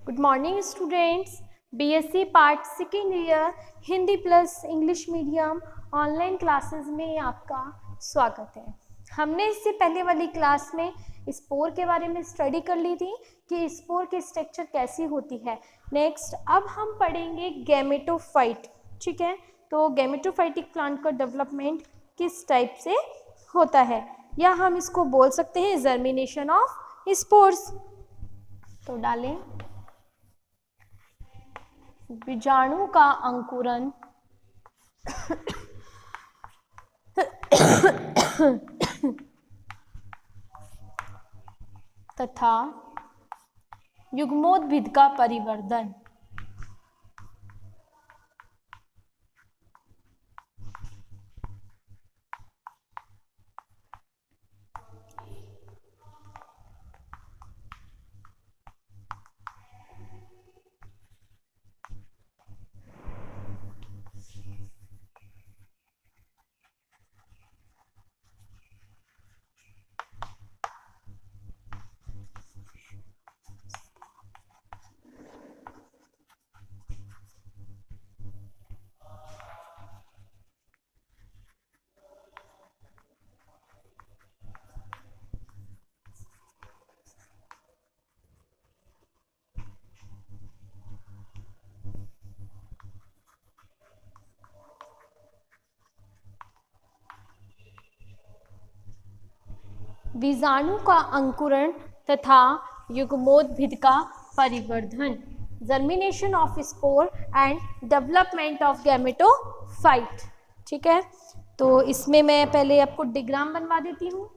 Good morning students. BSc part second year Hindi plus English medium online classes में आपका स्वागत है। हमने इससे पहले वाली क्लास में स्पोर के बारे में स्टडी कर ली थी कि स्पोर की स्ट्रक्चर कैसी होती है। नेक्स्ट अब हम पढ़ेंगे गैमेटोफाइट। ठीक है, तो गैमेटोफाइटिक प्लांट का डेवलपमेंट किस टाइप से होता है, या हम इसको बोल सकते हैं जर्मिनेशन ऑफ स्पोर्स। तो डालें बीजाणु का अंकुरन तथा युग्मोद्भिद का परिवर्धन। बीजाणु का अंकुरण तथा युग्मोद्भिद का परिवर्धन, germination of spore and development of gametophyte. ठीक है, तो इसमें मैं पहले आपको डायग्राम बनवा देती हूँ,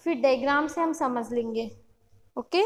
फिर डायग्राम से हम समझ लेंगे। ओके,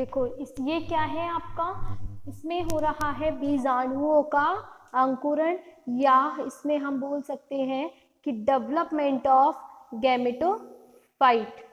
देखो ये क्या है आपका, इसमें हो रहा है बीजाणुओं का अंकुरण, या इसमें हम बोल सकते हैं कि डेवलपमेंट ऑफ गैमेटोफाइट।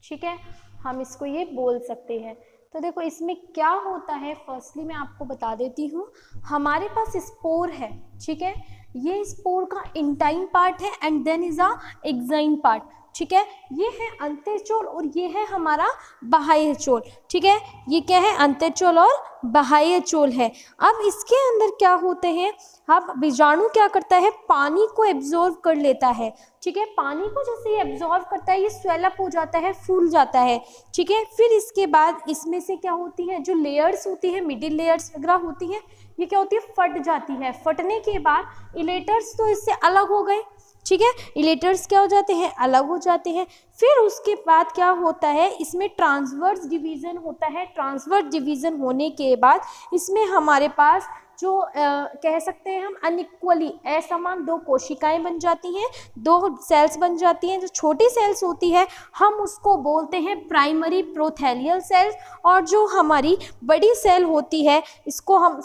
ठीक है, हम इसको ये बोल सकते हैं। तो देखो इसमें क्या होता है, फर्स्टली मैं आपको बता देती हूँ। हमारे पास स्पोर है, ठीक है, ये स्पोर का इंटाइन पार्ट है and then is a exine part. ठीक है, ये है अंतःचोल और ये है हमारा बाह्य चोल। ठीक है, ये क्या है, अंतःचोल और बाह्य चोल है। अब इसके अंदर क्या होते हैं, अब बीजाणु क्या करता है, पानी को एब्जॉर्व कर लेता है। ठीक है, पानी को जैसे ये एब्जॉर्व करता है, ये स्वेल अप हो जाता है, फूल जाता है। ठीक है, फिर इसके बाद इसमें से क्या होती है, जो लेयर्स होती है, मिडिल लेयर्स वगैरह होती है, ये क्या होती है, फट जाती है। फटने के बाद इलेटर्स तो इससे अलग हो गए। ठीक है, इलेटर्स क्या हो जाते हैं, अलग हो जाते हैं। फिर उसके बाद क्या होता है, इसमें ट्रांसवर्स डिवीजन होता है। ट्रांसवर्स डिवीजन होने के बाद इसमें हमारे पास जो कह सकते हैं हम अनइक्वली असमान दो कोशिकाएं बन जाती हैं, दो सेल्स बन जाती हैं। जो छोटी सेल्स होती है हम उसको बोलते हैं प्राइमरी प्रोथेलियल सेल्स, और जो हमारी बड़ी सेल होती है इसको हम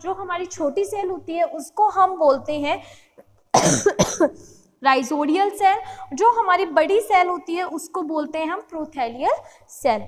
जो हमारी छोटी सेल होती है उसको हम बोलते हैं राइजोडियल सेल। जो हमारी बड़ी सेल होती है उसको बोलते हैं हम प्रोथेलियल सेल।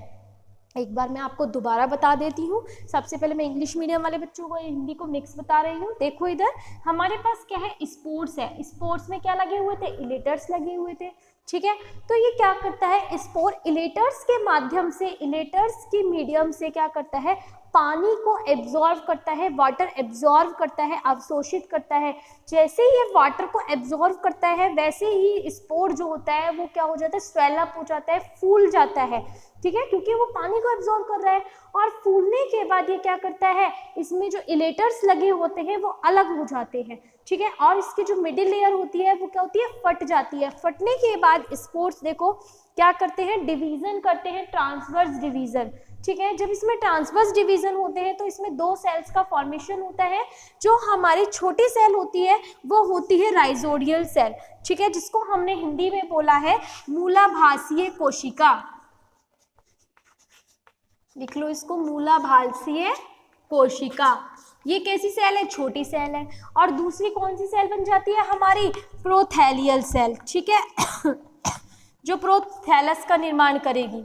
एक बार मैं आपको दोबारा बता देती हूँ। सबसे पहले मैं इंग्लिश मीडियम वाले बच्चों को हिंदी को मिक्स बता रही हूँ। देखो इधर हमारे पास क्या है, स्पोर्स है। स्पोर्स में क्या लगे हुए थे, इलेटर्स लगे हुए थे। ठीक है, तो ये क्या करता है, स्पोर इलेटर्स के माध्यम से, इलेटर्स की मीडियम से क्या करता है, पानी को एब्जॉर्व करता है, वाटर एब्जॉर्व करता है, अवशोषित करता है। जैसे ही ये वाटर को एब्जॉर्व करता है वैसे ही स्पोर जो होता है वो क्या हो जाता है, स्वेल अप हो जाता है, फूल जाता है। ठीक है, क्योंकि वो पानी को एब्जॉर्व कर रहा है। और फूलने के बाद ये क्या करता है, इसमें जो इलेटर्स लगे होते हैं वो अलग हो जाते हैं। ठीक है, और इसकी जो मिडिल लेयर होती है वो क्या होती है, फट जाती है। फटने के बाद स्पोर्स देखो क्या करते हैं, डिवीजन करते हैं, ट्रांसवर्स डिवीजन। ठीक है, जब इसमें ट्रांसवर्स डिवीजन होते हैं तो इसमें दो सेल्स का फॉर्मेशन होता है। जो हमारी छोटी सेल होती है वो होती है राइजोडियल सेल। ठीक है, जिसको हमने हिंदी में बोला है मूलाभासीय कोशिका। लिख लो इसको, मूलाभासीय कोशिका। ये कैसी सेल है, छोटी सेल है। और दूसरी कौन सी सेल बन जाती है, हमारी प्रोथेलियल सेल। ठीक है जो प्रोथैलस का निर्माण करेगी।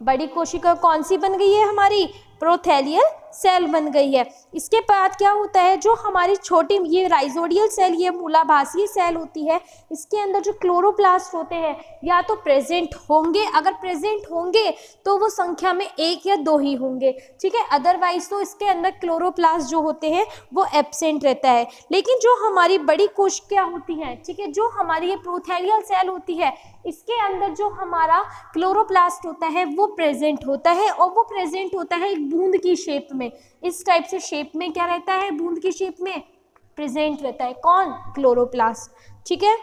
बड़ी कोशिका कौन सी बन गई है, हमारी प्रोथेलियल सेल बन गई है। इसके बाद क्या होता है, जो हमारी छोटी ये राइजोडियल सेल, ये मूलाभासीय सेल होती है, इसके अंदर जो क्लोरोप्लास्ट होते हैं या तो प्रेजेंट होंगे, अगर प्रेजेंट होंगे तो वो संख्या में 1 या 2 ही होंगे। ठीक है, अदरवाइज तो इसके अंदर क्लोरोप्लास्ट जो होते हैं वो एब्सेंट रहता है। लेकिन जो हमारी बड़ी कोशिका होती है, ठीक है, जो हमारी ये प्रोथेलियल सेल होती है, इसके अंदर जो हमारा क्लोरोप्लास्ट होता है वो प्रेजेंट होता है, और वो प्रेजेंट होता है एक बूंद की शेप में। इस टाइप से शेप में क्या रहता है, बूंद की शेप में प्रेजेंट रहता है। कौन, क्लोरोप्लास्ट। ठीक है,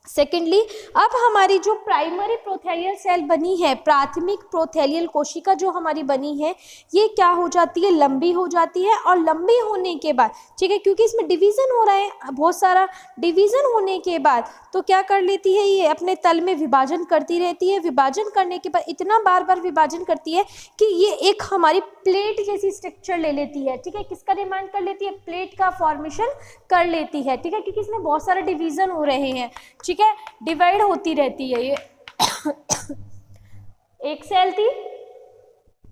सेकेंडली अब हमारी जो प्राइमरी प्रोथेलियल सेल बनी है, प्राथमिक प्रोथेलियल कोशिका जो हमारी बनी है, ये क्या हो जाती है, लंबी हो जाती है। और लंबी होने के बाद, ठीक है, क्योंकि इसमें डिवीजन हो रहा है बहुत सारा, डिवीजन होने के बाद तो क्या कर लेती है, ये अपने तल में विभाजन करती रहती है। विभाजन करने के बाद इतना बार बार विभाजन करती है कि ये एक हमारी प्लेट जैसी स्ट्रक्चर ले लेती है। ठीक है, किसका निर्माण कर लेती है, प्लेट का फॉर्मेशन कर लेती है। ठीक है, क्योंकि इसमें बहुत सारे डिवीजन हो रहे हैं। ठीक है, डिवाइड होती रहती है ये एक सेल थी,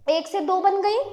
1 से 2 बन गई,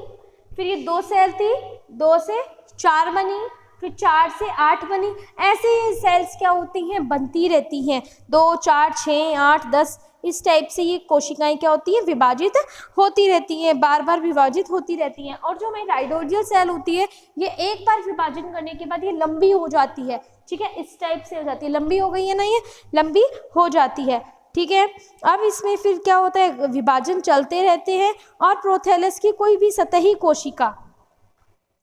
फिर ये 2 सेल थी, 2 से 4 बनी, फिर 4 से 8 बनी। ऐसे ये सेल्स क्या होती हैं, बनती रहती हैं। 2, 4, 6, 8, 10 इस टाइप से ये कोशिकाएं क्या होती है, विभाजित होती रहती हैं, बार बार विभाजित होती रहती हैं। और जो हमारी राइडोडियल सेल होती है, ये एक बार विभाजन करने के बाद ये लंबी हो जाती है। ठीक है, इस टाइप से हो जाती है, लंबी हो गई है ना, ये लंबी हो जाती है। ठीक है, अब इसमें फिर क्या होता है, विभाजन चलते रहते हैं। और प्रोथैलस की कोई भी सतही कोशिका,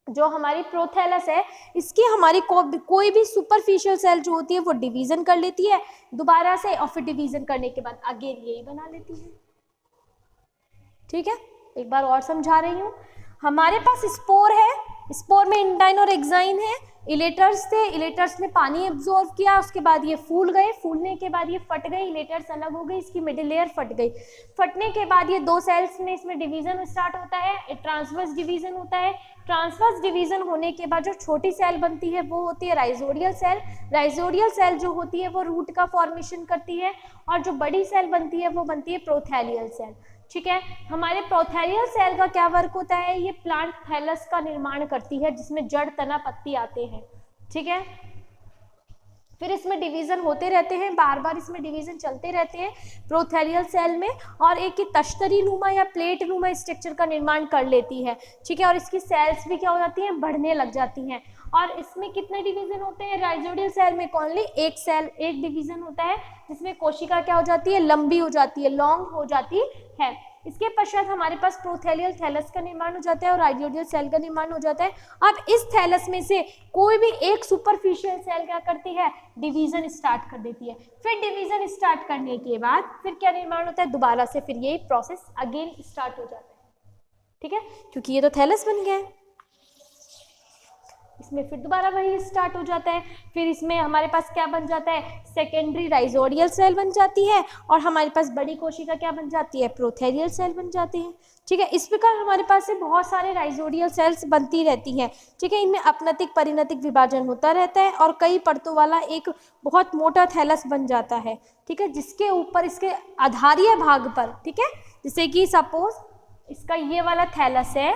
जो हमारी प्रोथैलस है, इसकी हमारी कोई भी सुपरफिशियल सेल जो होती है वो डिवीजन कर लेती है दोबारा से, और फिर डिवीजन करने के बाद अगेन यही बना लेती है। ठीक है, एक बार और समझा रही हूँ। हमारे पास स्पोर है, स्पोर में इंटाइन और एक्साइन है, इलेटर्स थे, इलेटर्स ने पानी एब्जॉर्ब किया, उसके बाद ये फूल गए, फूलने के बाद ये फट गए, इलेटर्स अलग हो गई, इसकी मिडिल लेयर फट गई, फटने के बाद ये दो सेल्स में इसमें डिवीजन स्टार्ट होता है, ट्रांसवर्स डिवीजन होता है। ट्रांसवर्स डिवीजन होने के बाद जो छोटी सेल बनती है वो होती है राइजोडियल सेल। राइजोडियल सेल जो होती है वो रूट का फॉर्मेशन करती है, और जो बड़ी सेल बनती है वो बनती है प्रोथैलियल सेल। ठीक है, हमारे प्रोथैलियल सेल का क्या वर्क होता है, ये प्लांट थैलस का निर्माण करती है जिसमें जड़, तना, पत्ती आते हैं। ठीक है, फिर इसमें डिवीजन होते रहते हैं, बार बार इसमें डिवीजन चलते रहते हैं प्रोथैलियल सेल में, और एक ही तश्तरी नुमा या प्लेट नुमा स्ट्रक्चर का निर्माण कर लेती है। ठीक है, और इसकी सेल्स भी क्या हो जाती हैं, बढ़ने लग जाती हैं। और इसमें कितने डिवीजन होते हैं, राइजोडियल सेल में ओनली एक सेल, एक डिवीजन होता है जिसमें कोशिका क्या हो जाती है, लंबी हो जाती है, लॉन्ग हो जाती है। इसके पश्चात हमारे पास प्रोथैलियल थैलस का निर्माण हो जाता है और राइजोडियल सेल का निर्माण हो जाता है। अब इस थैलस में से कोई भी एक सुपरफिशियल सेल क्या करती है, डिवीजन स्टार्ट कर देती है। फिर डिवीजन स्टार्ट करने के बाद फिर क्या निर्माण होता है, दोबारा से फिर ये प्रोसेस अगेन स्टार्ट हो जाता है। ठीक है, क्योंकि ये तो थैलस बन गया है, इसमें फिर दोबारा वही स्टार्ट हो जाता है। फिर इसमें हमारे पास क्या बन जाता है, सेकेंडरी राइजोडियल सेल बन जाती है, और हमारे पास बड़ी कोशिका क्या बन जाती है, प्रोथैलियल सेल बन जाते हैं। ठीक है, इस प्रकार हमारे पास से बहुत सारे राइजोडियल सेल्स बनती रहती हैं। ठीक है, इनमें अपनतिक परिणतिक विभाजन होता रहता है और कई परतों वाला एक बहुत मोटा थैलस बन जाता है। ठीक है, जिसके ऊपर इसके आधारीय भाग पर, ठीक है, जैसे कि सपोज इसका ये वाला थैलस है,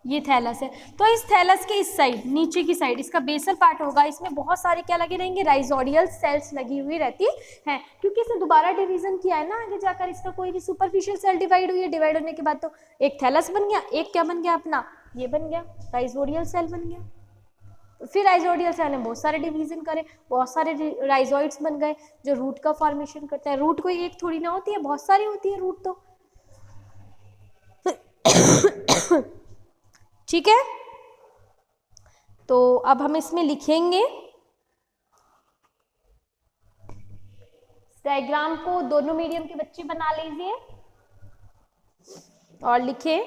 ये थैलस है, तो इस थैलस के इस साइड, नीचे की साइड इसका बेसल पार्ट होगा, इसमें बहुत सारे क्या लगे रहेंगे, राइजोडियल सेल्स लगी हुई रहती हैं, क्योंकि इसने दोबारा डिवीजन किया है ना आगे जाकर, इसका कोई भी सुपरफिशियल सेल डिवाइड हुई है, डिवाइड होने के बाद तो एक थैलस बन गया, एक क्या बन गया अपना, ये बन गया राइजोडियल सेल बन गया। फिर राइजोडियल सेल ने बहुत सारे डिवीजन करे, बहुत सारे राइजोइड्स बन गए जो रूट का फॉर्मेशन करता है। रूट कोई एक थोड़ी ना होती है, बहुत सारी होती है रूट तो। ठीक है, तो अब हम इसमें लिखेंगे डायग्राम को, दोनों मीडियम के बच्चे बना लीजिए और लिखें।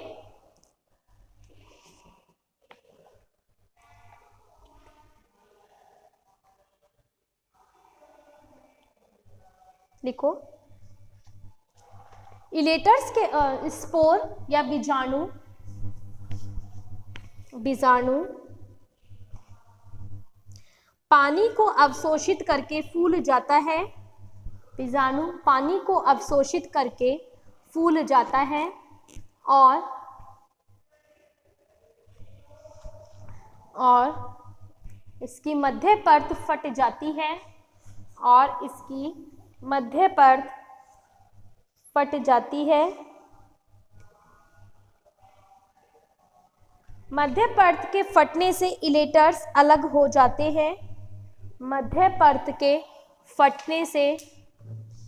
लिखो, इलेटर्स के स्पोर या बीजाणु पानी को अवशोषित करके फूल जाता है। बीजाणु पानी को अवशोषित करके फूल जाता है और इसकी मध्य परत फट जाती है, और इसकी मध्य परत फट जाती है। मध्य परत के फटने से इलेटर्स अलग हो जाते हैं। मध्य परत के फटने से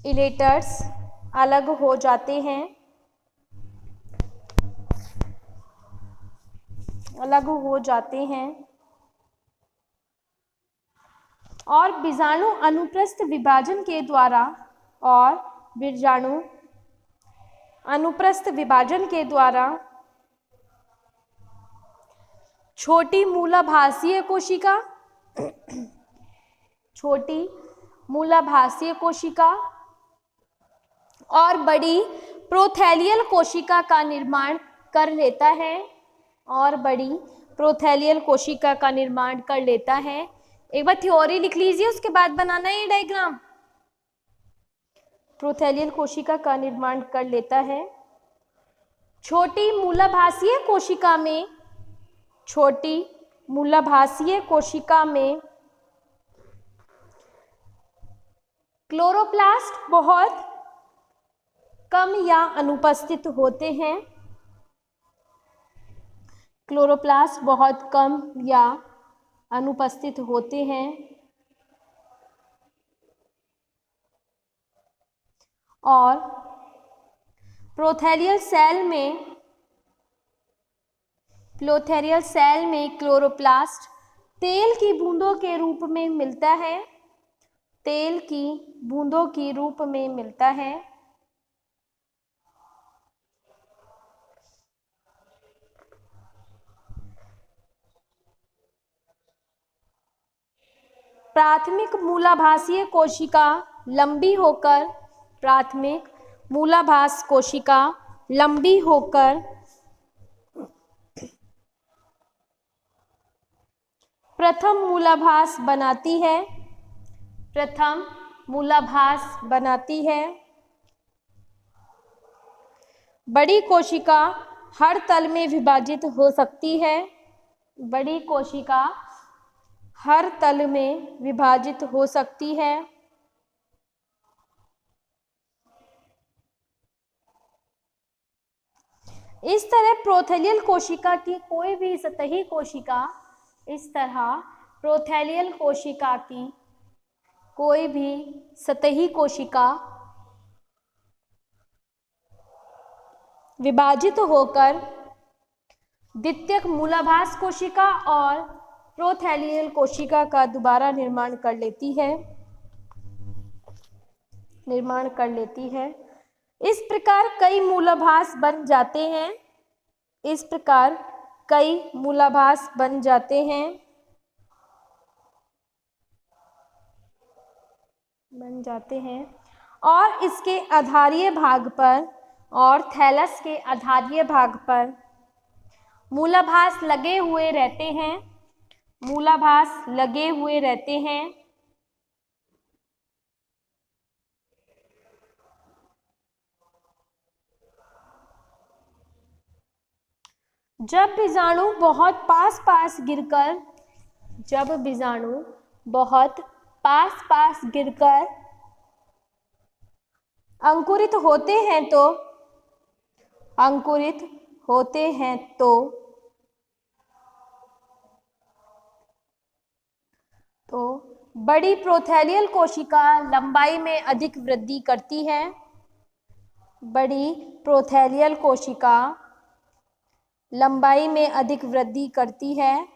इलेटर्स अलग हो जाते हैं, अलग हो जाते हैं, और बीजाणु अनुप्रस्थ विभाजन के द्वारा छोटी मूलाभासीय कोशिका और बड़ी प्रोथैलियल कोशिका का निर्माण कर लेता है, एक बार थ्योरी लिख लीजिए, उसके बाद बनाना है ये डायग्राम। प्रोथैलियल कोशिका का निर्माण कर लेता है। छोटी मूलाभासीय कोशिका में क्लोरोप्लास्ट बहुत कम या अनुपस्थित होते हैं। क्लोरोप्लास्ट बहुत कम या अनुपस्थित होते हैं, और प्रोथैलियल सेल में क्लोरोप्लास्ट तेल की बूंदों के रूप में मिलता है, तेल की बूंदों के रूप में मिलता है। प्राथमिक मूलाभासीय कोशिका लंबी होकर, प्राथमिक मूलाभास कोशिका लंबी होकर प्रथम मूलाभास बनाती है, प्रथम मूलाभास बनाती है। बड़ी कोशिका हर तल में विभाजित हो सकती है, बड़ी कोशिका हर तल में विभाजित हो सकती है। इस तरह प्रोथेलियल कोशिका की कोई भी सतही कोशिका, इस तरह प्रोथेलियल कोशिका की कोई भी सतही कोशिका विभाजित होकर द्वितीयक मूलाभास कोशिका और प्रोथेलियल कोशिका का दोबारा निर्माण कर लेती है, इस प्रकार कई मूलाभास बन जाते हैं, इस प्रकार कई मूलाभास बन जाते हैं, और इसके आधारीय भाग पर और थैलस के आधारीय भाग पर मूलाभास लगे हुए रहते हैं, मूलाभास लगे हुए रहते हैं। जब बीजाणु बहुत पास गिरकर, जब बीजाणु बहुत पास गिरकर अंकुरित होते हैं तो बड़ी प्रोथेलियल कोशिका लंबाई में अधिक वृद्धि करती है, बड़ी प्रोथेलियल कोशिका लंबाई में अधिक वृद्धि करती है।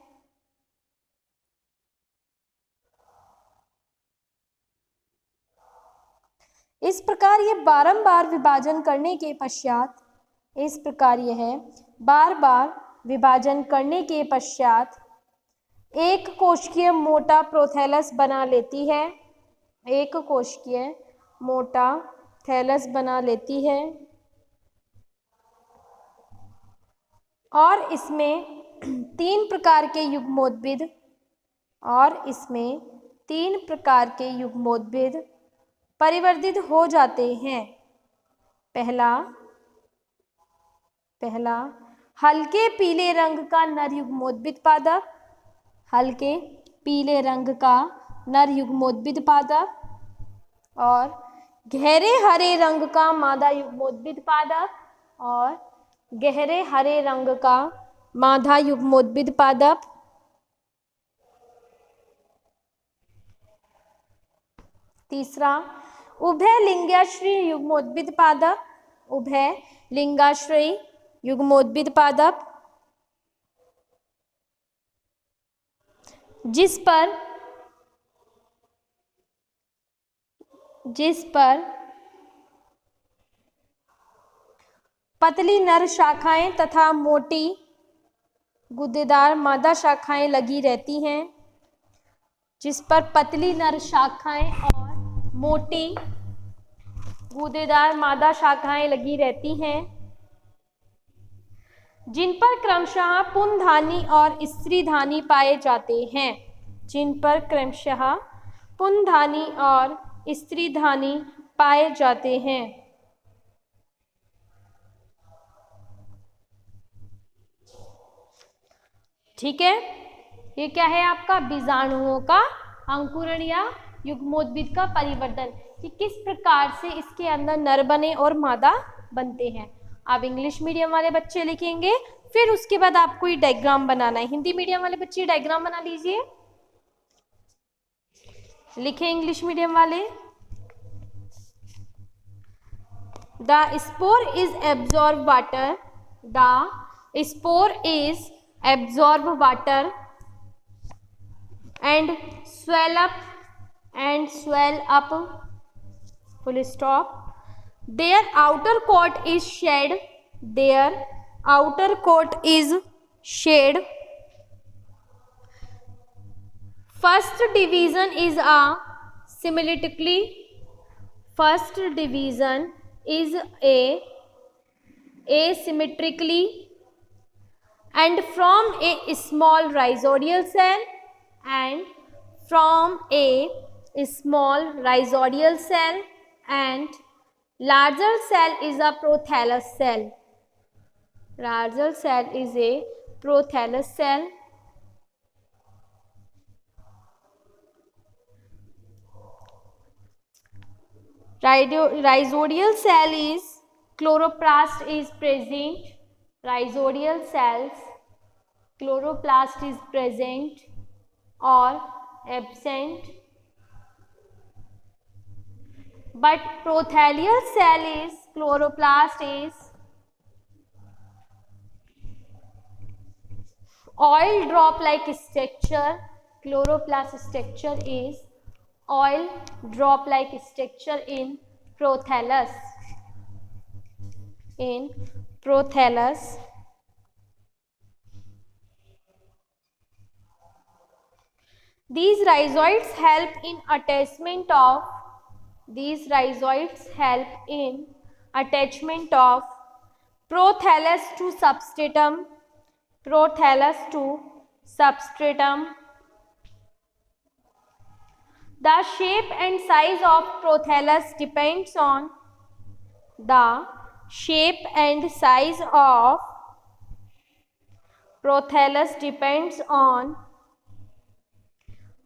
इस प्रकार ये बारंबार विभाजन करने के पश्चात, इस प्रकार यह बार-बार विभाजन करने के पश्चात एक कोशिकीय मोटा प्रोथैलस बना लेती है, एक कोशिकीय मोटा थैलस बना लेती है, और इसमें तीन प्रकार के युग्मोद्भिद, और इसमें तीन प्रकार के युग्मोद्भिद परिवर्तित हो जाते हैं। पहला हल्के पीले रंग का नर युग्मोद्भिद पादप, हल्के पीले रंग का नर युग्मोद्भिद पादप, और गहरे हरे रंग का मादा युग्मोद्भिद पादप, और गहरे हरे रंग का मादा युग्मोद्भिद पादप। तीसरा उभय लिंगाश्रयी युग्मोद्भिद पादप, उभय लिंगाश्रयी युग्मोद्भिद पादप, जिस पर पतली नर शाखाएं तथा मोटी गुद्देदार मादा शाखाएं लगी रहती हैं, जिस पर पतली नर शाखाएं और मोटी गूदेदार मादा शाखाएं लगी रहती हैं, जिन पर क्रमशः पुंधानी और स्त्रीधानी पाए जाते हैं, जिन पर क्रमशः पुंधानी और स्त्रीधानी पाए जाते हैं। ठीक है, ये क्या है आपका बीजाणुओं का अंकुरण या युग्मोद्भिद का परिवर्तन, कि किस प्रकार से इसके अंदर नर बने और मादा बनते हैं। आप इंग्लिश मीडियम वाले बच्चे लिखेंगे, फिर उसके बाद आपको ये डायग्राम बनाना है। हिंदी मीडियम वाले बच्चे डायग्राम बना लीजिए, लिखें इंग्लिश मीडियम वाले। The spore is absorb water, the spore is absorb water and swell up full stop. Their outer coat is shed, their outer coat is shed First division is asymmetrically and from a small rhizodial cell and larger cell is a prothallus cell. Larger cell is a prothallus cell. Rhizodial cell is chloroplast is present. Rhizodial cells, chloroplast is present or absent. But prothallus cell is chloroplast is oil drop like structure. Chloroplast structure is oil drop like structure in prothallus. These rhizoids help in attachment of prothallus to substratum. The shape and size of prothallus depends on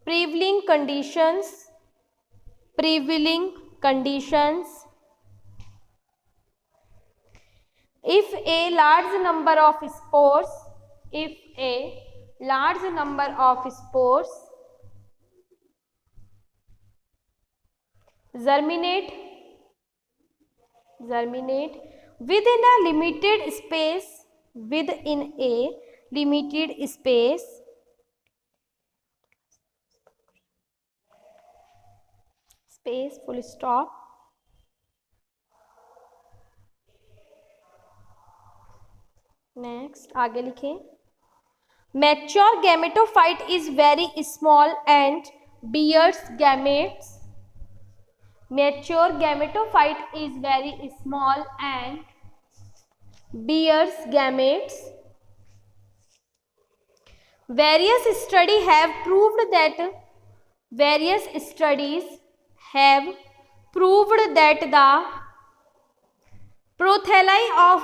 prevailing conditions. If a large number of spores germinate within a limited space, full stop. Next आगे लिखें. Mature gametophyte is very small and bears gametes. Mature gametophyte is very small and bears gametes. Various studies have proved that the prothalli of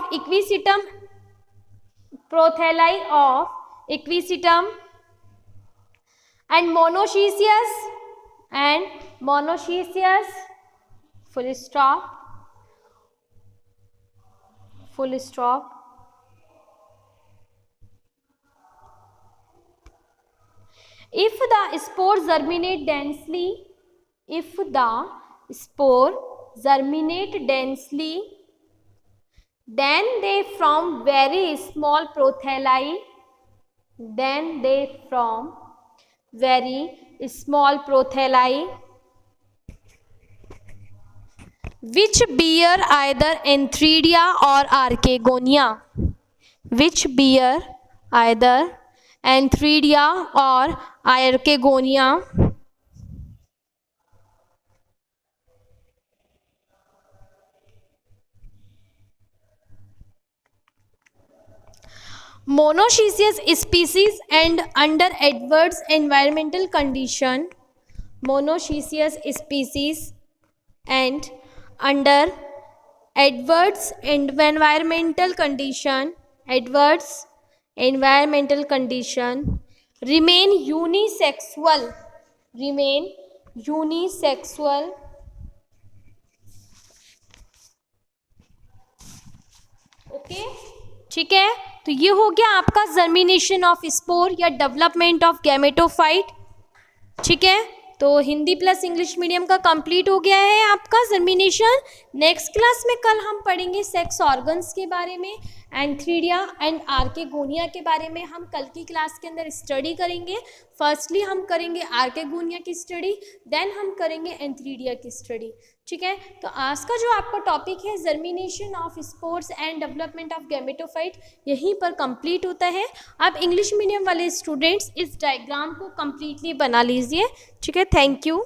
equisetum and monoecious full stop. If the spore germinate densely, then they form very small prothalli. Which bear either antheridia or archegonia. Monoecious species and under adverse environmental condition. Adverse environmental condition remain unisexual. Okay, ठीक है. तो ये हो गया आपका germination of spore या development of gametophyte. ठीक है, तो हिंदी प्लस इंग्लिश मीडियम का कंप्लीट हो गया है आपका जर्मिनेशन. नेक्स्ट क्लास में कल हम पढ़ेंगे सेक्स ऑर्गन्स के बारे में. एंथ्रीडिया एंड आर्केगोनिया के बारे में हम कल की क्लास के अंदर स्टडी करेंगे। फर्स्टली हम करेंगे आर्केगोनिया की स्टडी, देन हम करेंगे एंथ्रीडिया की स्टडी। ठीक है, तो आज का जो आपका टॉपिक है germination of spores and development of gametophyte, यहीं पर कंप्लीट होता है। आप इंग्लिश मीडियम वाले स्टूडेंट्स इस डायग्राम को कंप्लीटली बना लीजिए। ठीक है, थैंक यू।